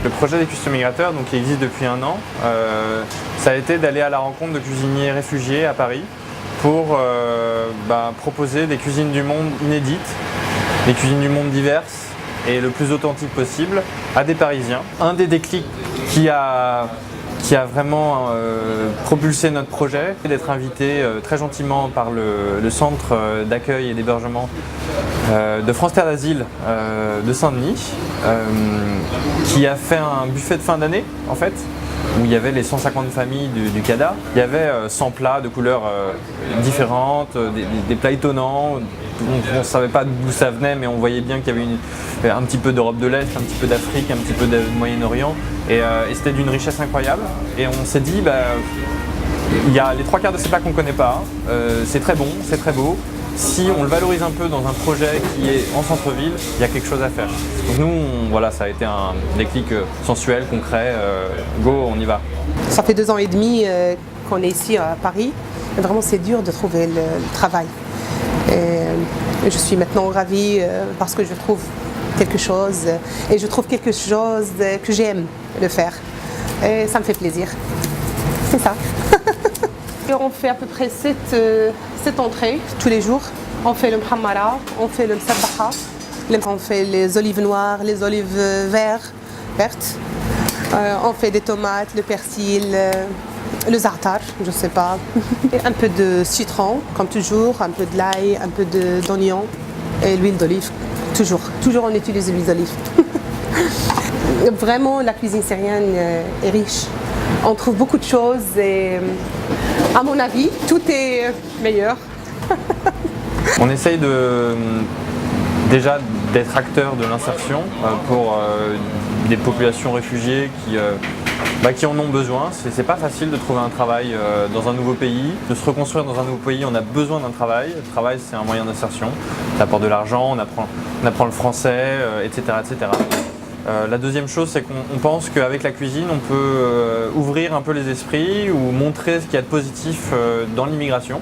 Le projet des Cuistot Migrateurs, donc, qui existe depuis 1 an, ça a été d'aller à la rencontre de cuisiniers réfugiés à Paris pour proposer des cuisines du monde inédites, des cuisines du monde diverses et le plus authentique possible à des Parisiens. Un des déclics qui a vraiment propulsé notre projet, c'est d'être invité très gentiment par le centre d'accueil et d'hébergement de France Terre d'Asile de Saint-Denis, qui a fait un buffet de fin d'année en fait, où il y avait les 150 familles du CADA. Il y avait 100 plats de couleurs différentes, des plats étonnants. On ne savait pas d'où ça venait, mais on voyait bien qu'il y avait un petit peu d'Europe de l'Est, un petit peu d'Afrique, un petit peu de Moyen-Orient. Et c'était d'une richesse incroyable. Et on s'est dit, il y a les 3/4 de ces plats qu'on ne connaît pas. C'est très bon, c'est très beau. Si on le valorise un peu dans un projet qui est en centre-ville, il y a quelque chose à faire. Donc nous, voilà, ça a été un déclic sensuel, concret. Go, on y va. Ça fait 2 ans et demi qu'on est ici à Paris. Et vraiment, c'est dur de trouver le travail. Et je suis maintenant ravie parce que je trouve quelque chose. Et je trouve quelque chose que j'aime le faire. Et ça me fait plaisir. C'est ça. Et on fait à peu près 7 entrées tous les jours. On fait le mhammara, on fait le msabbaha, on fait les olives noires, les olives vertes. On fait des tomates, le persil, le za'atar, je sais pas. Et un peu de citron, comme toujours, un peu de l'ail, un peu d'oignon et l'huile d'olive. Toujours on utilise l'huile d'olive. Vraiment, la cuisine syrienne est riche. On trouve beaucoup de choses et à mon avis, tout est meilleur. On essaye déjà d'être acteur de l'insertion pour des populations réfugiées qui en ont besoin. C'est pas facile de trouver un travail dans un nouveau pays. De se reconstruire dans un nouveau pays, on a besoin d'un travail. Le travail, c'est un moyen d'insertion. Ça apporte de l'argent, on apprend le français, etc., etc. La deuxième chose, c'est qu'on pense qu'avec la cuisine, on peut ouvrir un peu les esprits ou montrer ce qu'il y a de positif dans l'immigration.